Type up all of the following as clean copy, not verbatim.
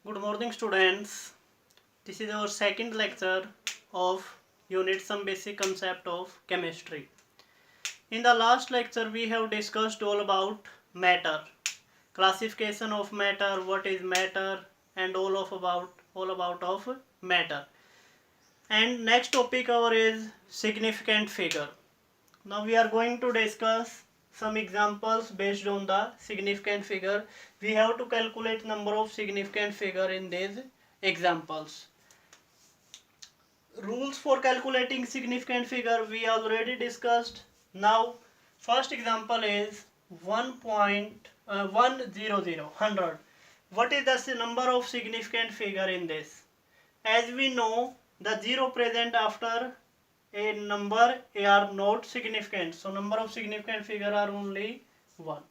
Good morning, students. This is our second lecture of unit Some Basic Concept of Chemistry. In the last lecture, we have discussed all about matter, classification of matter, what is matter, and all about of matter. And next topic our is significant figure. Now we are going to discuss some examples based on the significant figure. We have to calculate number of significant figure in these examples. Rules for calculating significant figure we already discussed. Now first example is 100. What is the number of significant figure in this? As we know, the zero present after a number are not significant, so number of significant figure are only 1.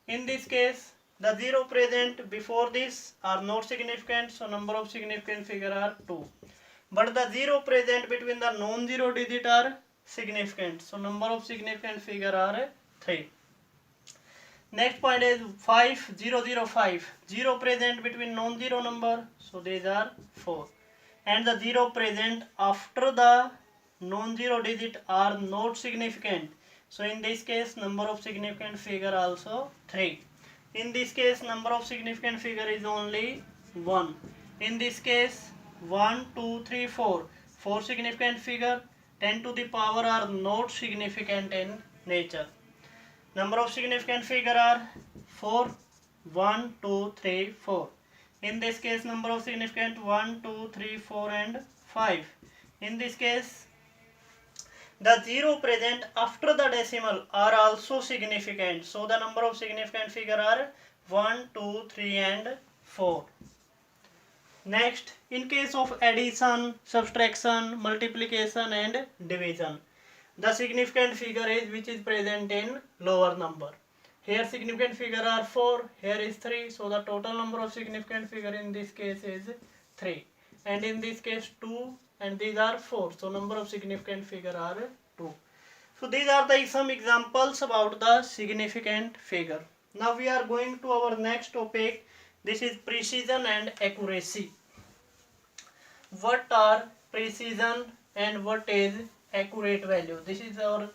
In this case, the zero present before this are not significant, so number of significant figure are 2. But the zero present between the non-zero digit are significant, so number of significant figure are 3. Next point is 5005. Zero present between non-zero number, so these are 4. And the zero present after the non-zero digit are not significant. So in this case, number of significant figure also 3. In this case, number of significant figure is only 1. In this case, 1, 2, 3, 4. 4 significant figure, 10 to the power are not significant in nature. Number of significant figure are 4, 1, 2, 3, 4. In this case, number of significant 1, 2, 3, 4 and 5. In this case, the zero present after the decimal are also significant. So the number of significant figure are 1, 2, 3 and 4. Next, in case of addition, subtraction, multiplication and division, the significant figure is which is present in lower number. Here significant figure are 4, here is 3, so the total number of significant figure in this case is 3. And in this case 2 and these are 4, so number of significant figure are 2. So these are some examples about the significant figure. Now we are going to our next topic. This is precision and accuracy. What are precision and what is accurate value? This is our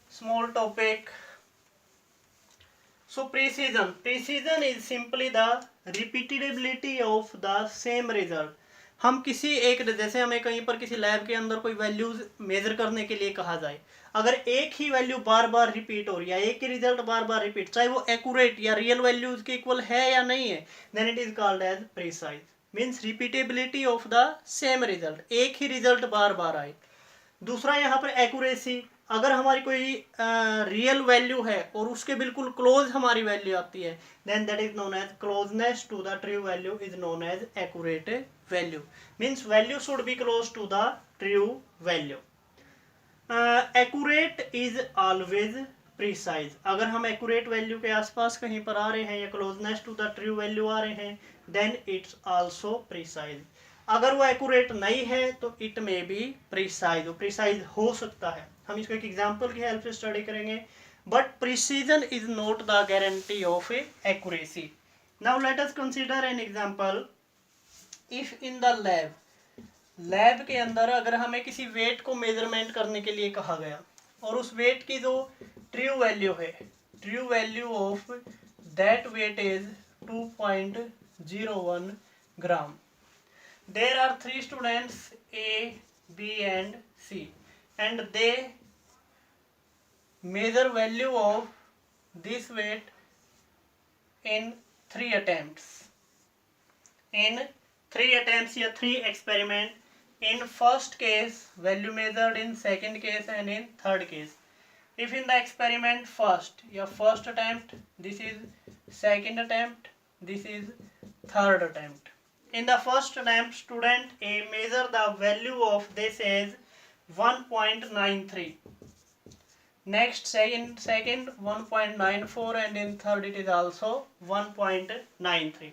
small topic. So precision is simply the repeatability of the same result. हम किसी एक जैसे हमें कहीं पर किसी lab के अंदर कोई वैल्यूज मेजर करने के लिए कहा जाए, अगर एक ही वैल्यू बार बार रिपीट हो रही है, एक ही रिजल्ट बार बार रिपीट, चाहे वो एक्यूरेट या रियल वैल्यूज के इक्वल है या नहीं है, then it is called as precise. Means repeatability of the same result, एक ही रिजल्ट बार बार आए. दूसरा यहाँ पर एक्यूरेसी, अगर हमारी कोई रियल वैल्यू है और उसके बिल्कुल क्लोज हमारी वैल्यू आती है, then that is known as closeness to the true value is known as accurate value. Means value should be close to the true value. Accurate is always precise. अगर हम accurate value के आसपास कहीं पर आ रहे हैं या closeness to the true value आ रहे हैं, देन इट्स आल्सो प्रिसाइज. अगर वो एक्यूरेट नहीं है तो इट मे बी प्रिसाइज हो सकता है. हम इसको एक एग्जांपल की हेल्प से स्टडी करेंगे. But precision is not the guarantee of accuracy. Now let us consider an example. If in the lab के अंदर अगर हमें किसी वेट को मेजरमेंट करने के लिए कहा गया और उस वेट की जो ट्रू वैल्यू है, true value of that weight is 2.01 gram. There are 3 students A, B and C, and they measure value of this weight in 3 attempts. In 3 attempts या 3 experiment. In first case value measured, in second case and in third case. If in the experiment first attempt, this is second attempt, this is third attempt. In the first attempt, student A measure the value of this as 1.93. Next, second 1.94 and in third it is also 1.93.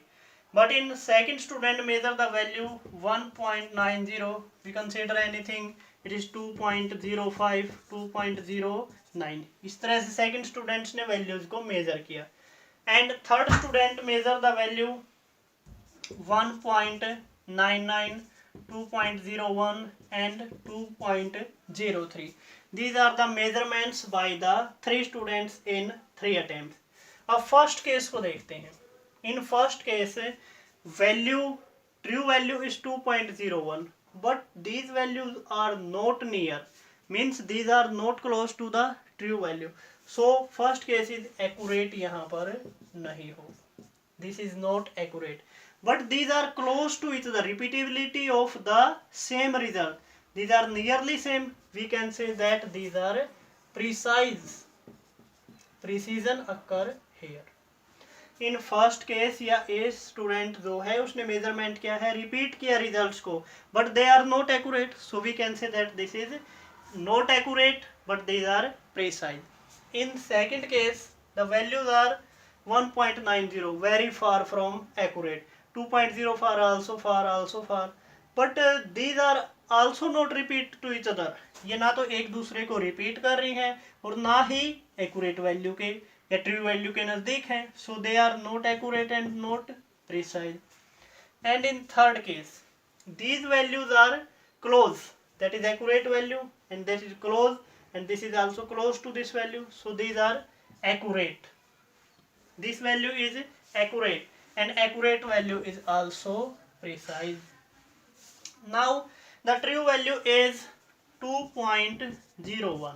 But in second student measure the value 1.90. We consider anything, it is 2.05, 2.09. इस तरह से second students ने values को measure किया. And third student measure the value 1.99, 2.01 and 2.03. These are the measurements by the 3 students in 3 attempts. अब first case को देखते हैं. In first case, true value is 2.01, but these values are not near, means these are not close to the true value. So first case is accurate, यहाँ पर नहीं हो. This is not accurate, but these are close to each other. Repeatability of the same result, these are nearly same. We can say that these are precise. Precision occur here. In first case या a student जो है उसने measurement किया है, repeat किया results को, but they are not accurate. So we can say that this is not accurate but these are precise. In second case the values are 1.90, very far from accurate. 2.0 also far, but these are also not repeat to each other. ये ना तो एक दूसरे को repeat कर रही हैं और ना ही एक्यूरेट वैल्यू के या ट्रू वैल्यू के नजदीक हैं. So they are not accurate and not precise. And in third case these values are close, that is accurate value, and that is close, and this is also close to this value. So these are accurate. This value is accurate and accurate value is also precise. Now the true value is 2.01.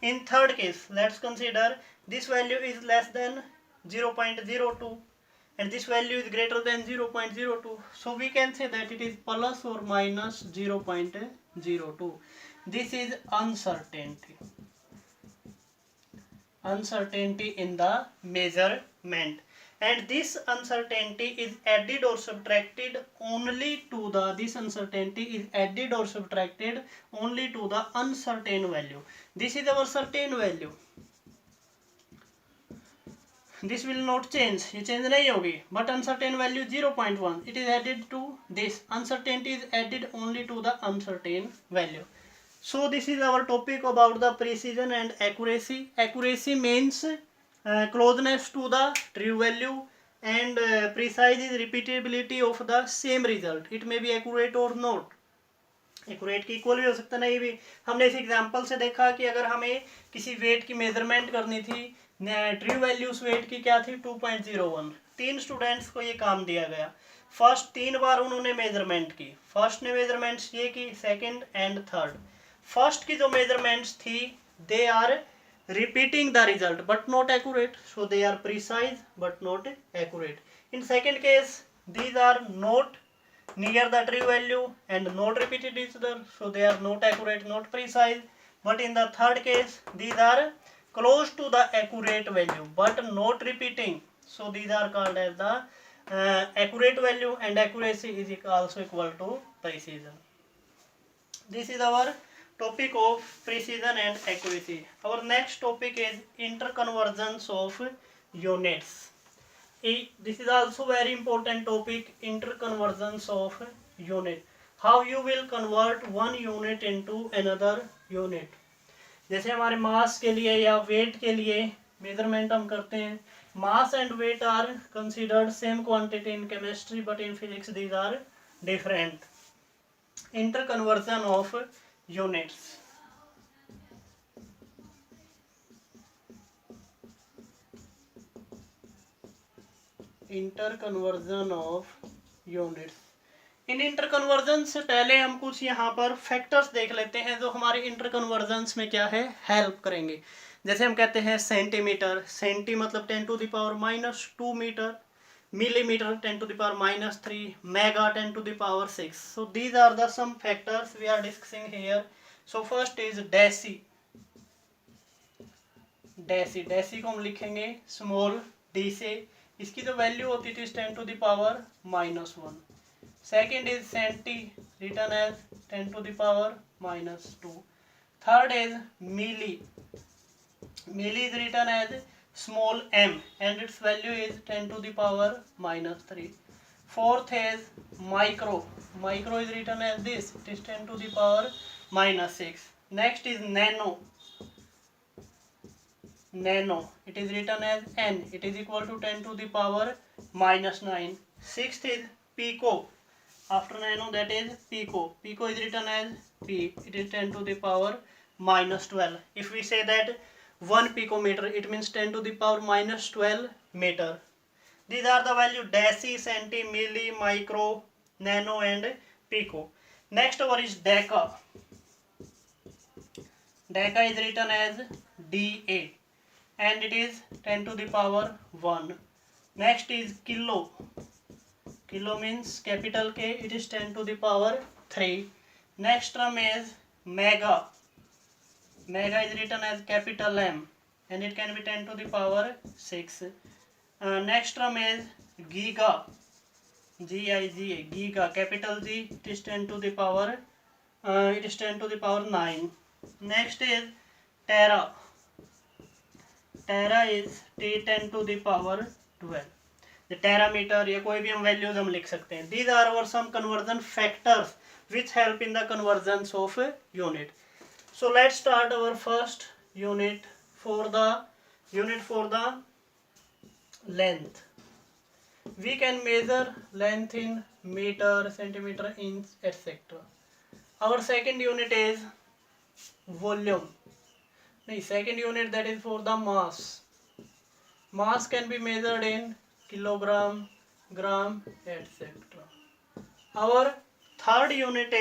In third case, let's consider this value is less than 0.02 and this value is greater than 0.02. So we can say that it is plus or minus 0.02. This is uncertainty. Uncertainty in the measurement, and this uncertainty is added or subtracted only to the uncertain value. This is our certain value, this will not change, ये change नहीं होगी, but uncertain value 0.1, it is added to this. Uncertainty is added only to the uncertain value. So this is our topic about the precision and accuracy. Accuracy means closeness to the true value, and precise is repeatability of the same result. It may be accurate or not. Accurate की equal भी हो सकता, नहीं भी. हमने इस example से देखा कि अगर हमें किसी वेट की मेजरमेंट करनी थी, ट्रू वैल्यू उस वेट की क्या थी 2.01. 3 स्टूडेंट्स को ये काम दिया गया. फर्स्ट 3 बार उन्होंने मेजरमेंट की. फर्स्ट ने मेजरमेंट्स ये की, सेकंड एंड थर्ड. फर्स्ट की जो मेजरमेंट्स थी they are repeating the result but not accurate, so they are precise but not accurate. In second case these are not near the true value and not repeated each other, so they are not accurate, not precise. But in the third case these are close to the accurate value but not repeating, so these are called as the accurate value, and accuracy is also equal to precision. This is our topic of precision and accuracy. Our next topic is interconversions of units. This is also very important topic, interconversions of unit. How you will convert one unit into another unit. जैसे हमारे मास के लिए या wait के लिए measurement हम करते हैं. Mass and weight are considered same quantity in chemistry but in physics these are different. Interconversion of units. Interconversion of units. In interconversion से पहले हम कुछ यहाँ पर फैक्टर्स देख लेते हैं जो हमारे इंटरकन्वर्जन्स में क्या है, हेल्प करेंगे. जैसे हम कहते हैं सेंटीमीटर, सेंटी मतलब 10⁻⁻2 metre, millimetre 10⁻⁻3, mega 10⁻6. So these are the some factors we are discussing here. So first is deci. Deci को हम लिखेंगे स्मॉल डी से. इसकी जो वैल्यू होती थी 10⁻⁻1. Second is centi, written as 10⁻⁻2. Third is milli. Milli is written as small m and its value is 10⁻⁻3. fourth is micro. Micro is written as this, it is 10⁻⁻6. next is nano. Nano, it is written as n, it is equal to 10⁻⁻9. sixth is pico. After nano, that is pico. Pico is written as P. It is 10 to the power minus 12. If we say that 1 picometer, it means 10 to the power minus 12 meter. These are the value deci, centi, milli, micro, nano and pico. Next one is deca. Deca is written as dA and it is 10 to the power 1. Next is kilo. Kilo means capital K, it is 10 to the power 3. Next term is mega. Mega is written as capital M and it can be 10 to the power 6. Next term is giga. Giga, giga, capital G, it is 10 to the power 9. Next is tera. Tera is T10 to the power 12. The terameter या कोई भी हम values हम लिख सकते हैं. These are our some conversion factors which help in the conversions of unit. So let's start our first unit for the length. We can measure length in meter, centimeter, inch, etc. Our second unit is volume. The second unit, that is for the mass. Mass can be measured in kilogram, gram, etc. Our third unit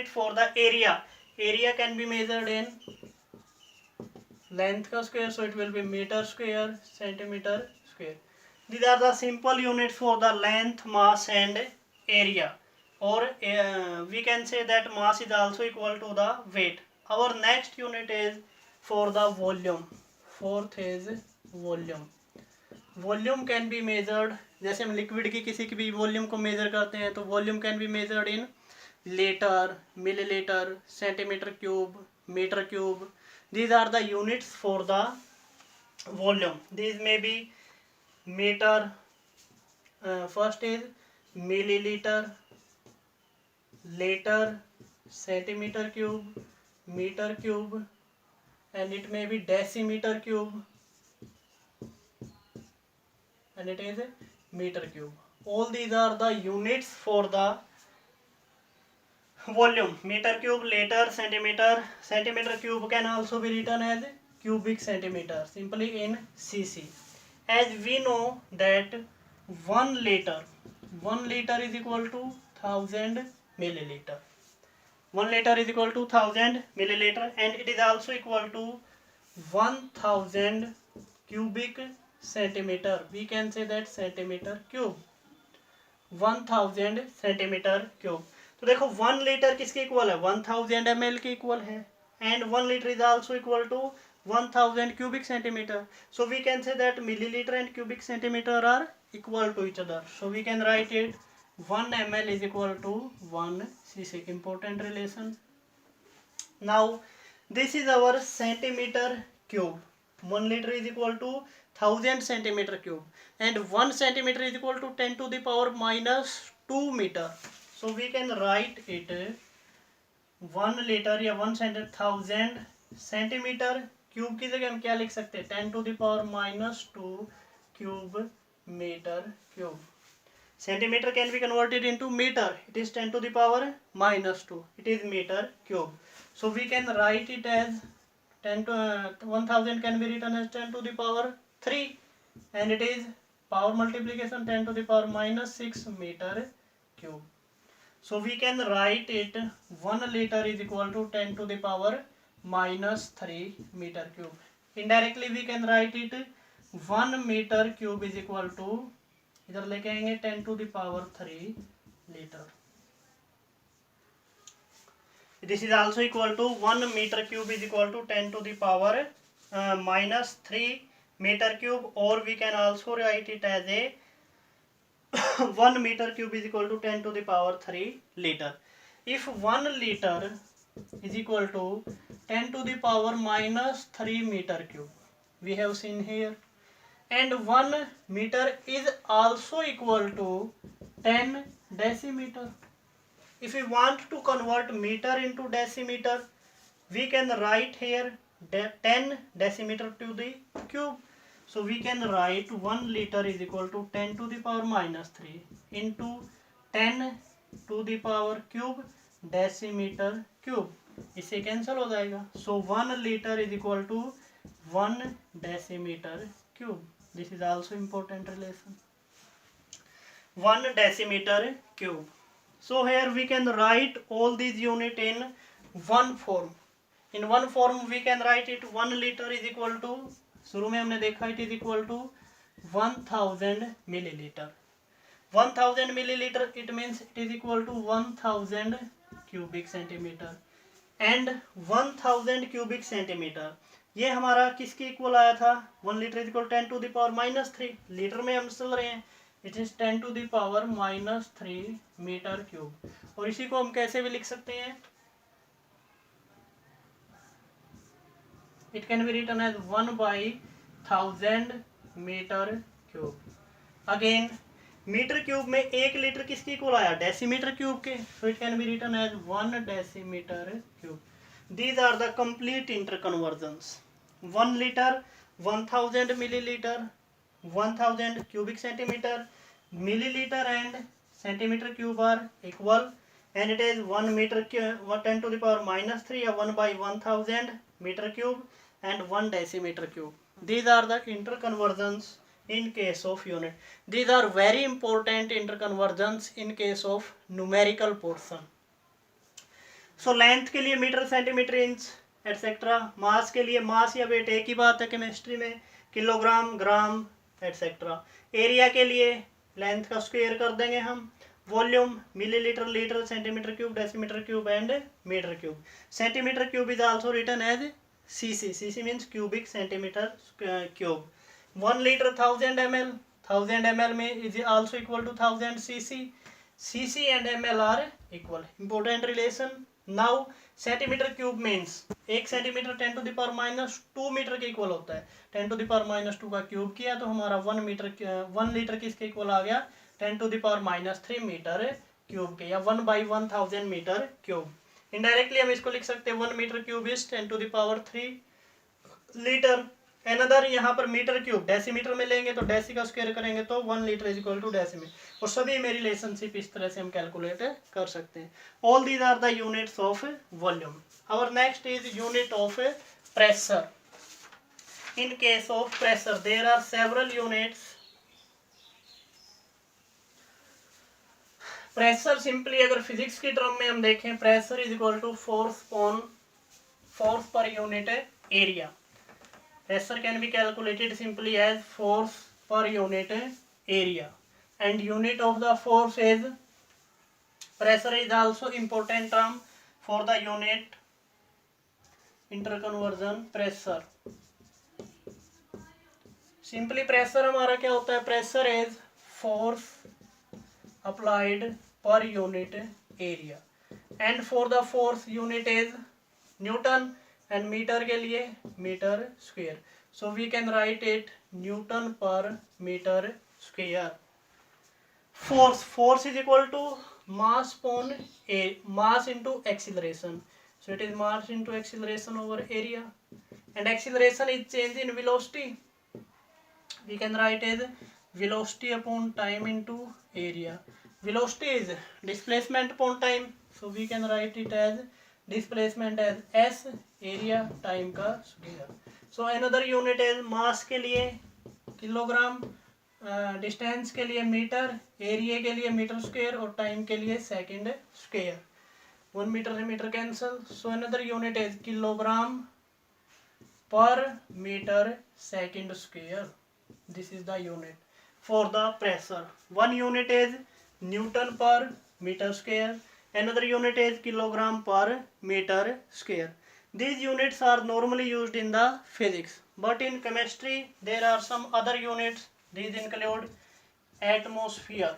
for the area. Area can be measured in length ka square, so it will be meter square, centimeter square. These are the simple units for the length, mass and area. Or we can say that mass is also equal to the weight. Our next unit is for the volume. Fourth is volume. Volume can be measured, जैसे हम liquid की किसी की भी volume को major करते हैं तो volume can be measured in litre, millilitre, centimetre cube, metre cube. These are the units for the volume. These may be meter. First is milliliter, liter, centimeter cube, meter cube, and it may be decimeter cube, and it is a meter cube. All these are the units for the volume. Meter cube, liter, centimeter. Centimeter cube can also be written as cubic centimeter, simply in cc. As we know that 1 liter is equal to 1000 milliliter. 1 liter is equal to 1000 milliliter, and it is also equal to 1000 cubic centimeter. We can say that centimeter cube. 1000 centimeter cube. तो देखो 1 litre किसके equal है, 1000 ml के equal है, and 1 liter is also equal to 1000 cubic centimeter. So we can say that milliliter and cubic centimeter are equal to each other. So we can write it 1 ml is equal to 1 cc. Important relation. Now this is our centimeter cube. 1 liter is equal to 1000 centimeter cube, and 1 centimeter is equal to 10 to the power minus 2 meter. So we can write it 1 liter या 1000 centimetre cube की जगह हम क्या लिख सकते हैं, 10 to the power minus 2 cube meter cube. Centimeter can be converted into meter. It is 10 to the power minus 2. It is meter cube. So we can write it as 1000 can be written as 10 to the power 3, and it is power multiplication 10 to the power minus 6 meter cube. So we can write it 1 liter is equal to 10 to the power minus 3 meter cube. Indirectly we can write it 1 meter cube is equal to, इधर लेके आएंगे 10 to the power 3 liter. This is also equal to 1 meter cube is equal to 10 to the power minus 3 meter cube, or we can also write it as a 1 meter cube is equal to 10 to the power 3 liter. If 1 liter is equal to 10 to the power minus 3 meter cube, we have seen here, and 1 meter is also equal to 10 decimeter. If we want to convert meter into decimeter, we can write here 10 decimeter to the cube. So we can write 1 liter is equal to 10 to the power minus 3 into 10 to the power cube decimetre cube, इससे cancel हो जाएगा. So 1 litre is equal to 1 decimetre cube. This is also important relation. 1 decimeter cube. So here we can write all these unit in one form. In one form we can write it 1 liter is equal to, शुरू में हमने देखा it is equal to 1000 milliliter. 1000 milliliter it means it is equal to 1000 cubic centimeter. And 1000 cubic centimeter ये हमारा किसके equal आया था? 1 litre is equal 10 to the power minus 3. Litre में हम चल रहे हैं. It is 10 to the power minus 3 metre cube. और इसी को हम कैसे भी लिख सकते हैं? It can be written as 1/1000 metre cube. Again metre cube में 1 लीटर किसके इक्वल आया? डेसीमीटर क्यूब के. So it can be written as 1 decimetre cube. These are the complete interconversions. 1 liter, 1000 milliliter, 1000 cubic centimeter, milliliter and centimeter cube are equal, and it is 1 meter 10 to the power minus 3 or 1/1000 meter cube and 1 decimeter cube. These are the interconversions in case of unit. These are very important interconversions in case of numerical portion. So length के लिए metre centimetre inch etcetera. मास के लिए मास या wait एक ही बात है chemistry में, kilogram gram etcetera. Area के लिए लेंथ का स्क्वायर कर देंगे हम. Volume millilitre litre centimetre cube decimetre cube and metre cube. Centimetre cube is also written as cc. Cc means cubic centimetre cube. 1 litre 1000 ml. 1000 ml में is also equal to 1000 cc. cc and ml are equal. Important relation. Now centimetre cube means 1 centimetre 10 to the power minus 2 metre के equal होता है. 10 to the power minus 2 का cube किया तो हमारा 1 litre किसके equal आ गया? 10 to the power minus 3 metre cube के, या 1/1000 मीटर क्यूब. इनडायरेक्टली हम इसको लिख सकते हैं 1 metre cube is 10 to the power 3 litre. Another यहाँ पर मीटर क्यूब डेसीमीटर में लेंगे तो डेसी का स्क्वायर करेंगे तो 1 litre is equal to decimetre. और सभी में रिलेशनशिप इस तरह से हम कैलकुलेट कर सकते हैं. All these are the units of volume. Our next is unit of pressure. In case of pressure there are several units. Pressure simply अगर फिजिक्स की टर्म में हम देखें, pressure is equal to force per unit area. Pressure can be calculated simply as force per unit area, and unit of the force is pressure is also important term for the unit interconversion pressure. Simply pressure हमारा क्या होता है? Pressure is force applied per unit area, and for the force unit is Newton. And metre के लिए metre square. So we can write it newton per metre square. Force is equal to mass upon mass into acceleration. So it is mass into acceleration over area, and acceleration is change in velocity. We can write is velocity upon time into area. Velocity is displacement upon time, so we can write it as displacement as s, area time का square. So another unit is mass के लिए kilogram, distance के लिए metre, area के लिए metre square और time के लिए सेकंड स्क्वायर. 1 मीटर से metre cancel. So another unit is kilogram per metre second square. This is the unit for the pressure. 1 unit is newton per metre square. Another unit is kilogram per meter square. These units are normally used in the physics, but in chemistry there are some other units. These include atmosphere.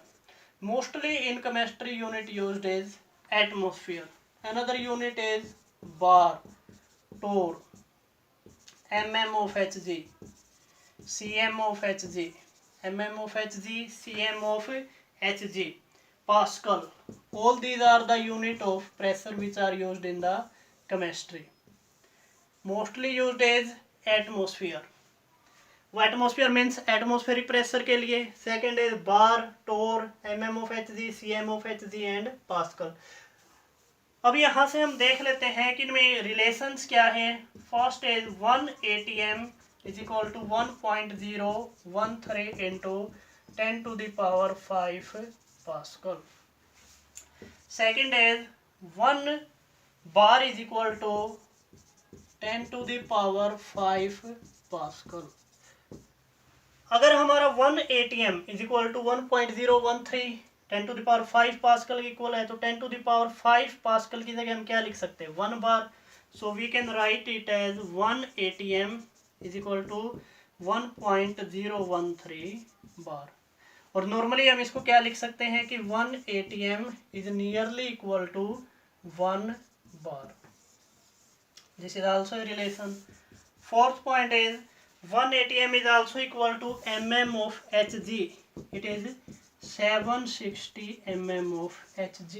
Mostly in chemistry unit used is atmosphere. Another unit is bar, torr, mm of Hg, cm of Hg, mm of Hg, cm of Hg, Pascal. All these are the unit of pressure which are used in the chemistry. Mostly used is atmosphere. वो atmosphere means atmospheric pressure के लिए। Second is bar, torr, mm/Hg, cm/Hg and pascal. अब यहाँ से हम देख लेते हैं कि इनमें रिलेशंस क्या है। First is 1 atm is equal to 1.013 into 10⁵ pascal. Second is 1 bar is equal to 10⁵ pascal. अगर हमारा 1 atm is equal to 1.013 10⁵ pascal equal है, तो 10⁵ पास्कल की जगह हम क्या लिख सकते हैं, 1 bar. So we can write it as 1 atm is equal to 1.013 bar. और नॉर्मली हम इसको क्या लिख सकते हैं कि 1 atm is nearly equal to 1 bar. This is also a relation. Fourth point is 1 atm is also equal to mm/Hg. It is 760 mm/Hg.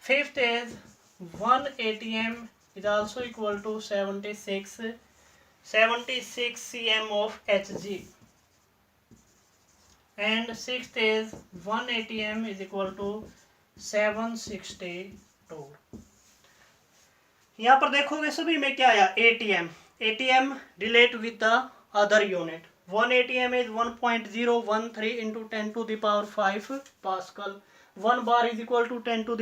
Fifth is 1 atm is also equal to 76 cm/Hg. And sixth is 1 atm is equal to 760 torr. यहाँ पर देखोगे सभी में क्या आया, atm. atm relate with the other unit. 1 atm is 1.013 into 10⁵ Pascal. 1 bar is equal to 10⁵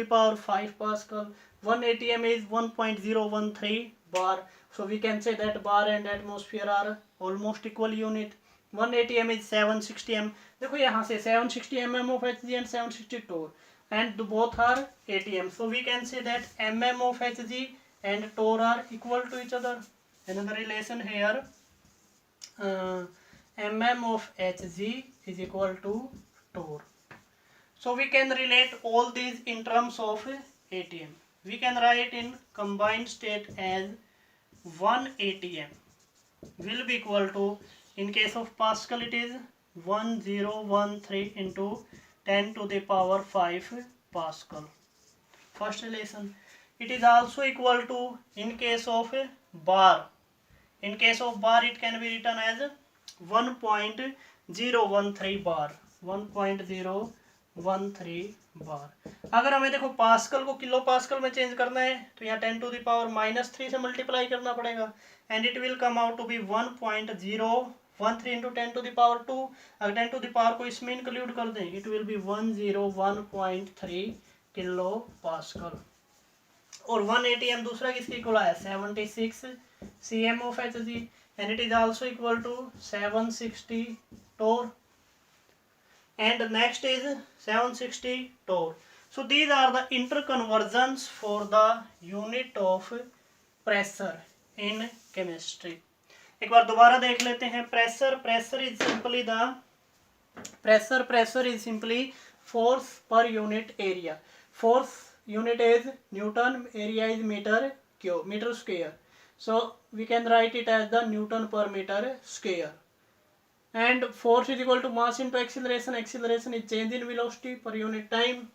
Pascal. 1 atm is 1.013 bar. So we can say that bar and atmosphere are almost equal unit. 1 atm is 760 m. देखो यहाँ से 760 mm/Hg and 760 torr, and both are atm. So we can say that mm/Hg and torr are equal to each other. Another relation here, mm/Hg is equal to torr. So we can relate all these in terms of atm. We can write in combined state as 1 atm will be equal to, in case of Pascal it is 1013 into 10⁵ Pascal. First relation. It is also equal to, in case of bar, in case of bar it can be written as 1.013 bar. 1.013 बार। अगर हमें देखो pascal को kilo pascal में change करना है, तो यहाँ 10⁻³ से मल्टीप्लाई करना पड़ेगा, and it will come out to be 1.013 into 10⁻²। अगर 10 को इसमें इंक्लूड कर दें, it will be 101.3 kilopascal. और 1 atm दूसरा किसके इक्वल आया, 76 cm/Hg, and it is also equal to 760 torr, and next is 760 torr. So these are the interconversions for the unit of pressure in chemistry. एक बार दोबारा देख लेते हैं। pressure is simply force per unit area. Force unit is Newton, area is meter square. So we can write it as the Newton per meter square. And force is equal to mass into acceleration. Acceleration is change in velocity per unit time.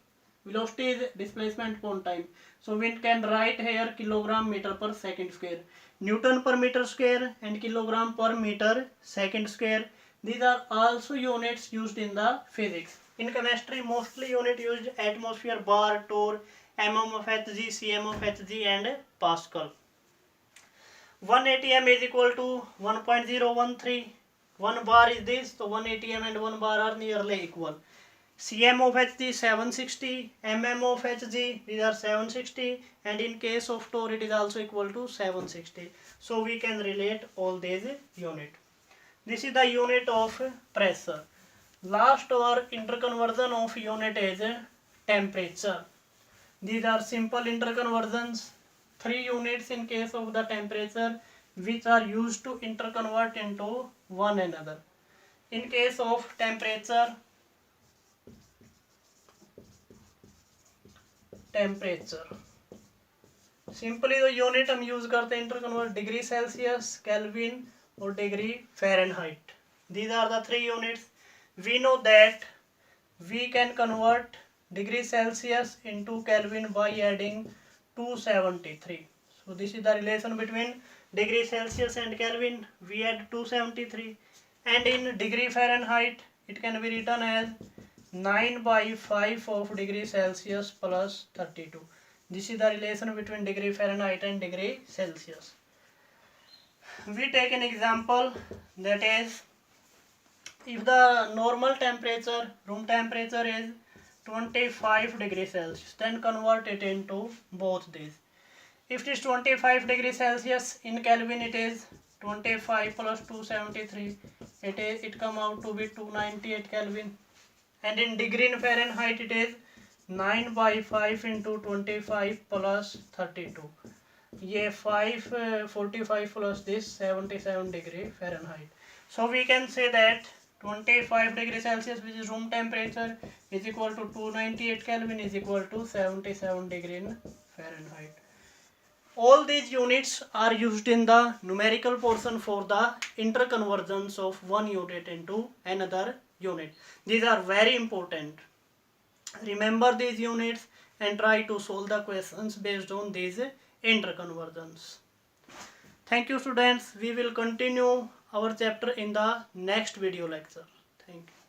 Velocity is displacement upon time. So we can write here kilogram meter per second square. Newton per meter square and kilogram per meter second square. These are also units used in the physics. In chemistry, mostly unit used atmosphere, bar, torr, mm/Hg, cm/Hg and Pascal. 1 atm is equal to 1.013. 1 bar is this, so 1 atm and 1 bar are nearly equal. cm/Hg 760, mm/Hg these are 760, and in case of torr it is also equal to 760. So we can relate all these unit. This is the unit of pressure. Last or interconversion of unit is temperature. These are simple interconversions. 3 units in case of the temperature, which are used to interconvert into one another. In case of temperature, simply the unit हम use करते हैं interconvert degree Celsius, Kelvin और degree Fahrenheit. These are the 3 units. We know that we can convert degree Celsius into Kelvin by adding 273. So this is the relation between degree Celsius and Kelvin, we add 273, and in degree Fahrenheit it can be written as 9 by 5 of degree Celsius plus 32. This is the relation between degree Fahrenheit and degree Celsius. We take an example, that is, if the normal temperature, room temperature is 25 degrees Celsius, then convert it into both these. If it is 25 degrees Celsius, in Kelvin it is 25 plus 273, it come out to be 298 Kelvin, and in degree in Fahrenheit it is 9 by 5 into 25 plus 32. ये 45 plus this 77 degree Fahrenheit. So we can say that 25 degrees Celsius, which is room temperature, is equal to 298 Kelvin, is equal to 77 degree in Fahrenheit. All these units are used in the numerical portion for the interconversions of one unit into another unit. These are very important. Remember these units and try to solve the questions based on these interconversions. Thank you, students. We will continue our chapter in the next video lecture. Thank you.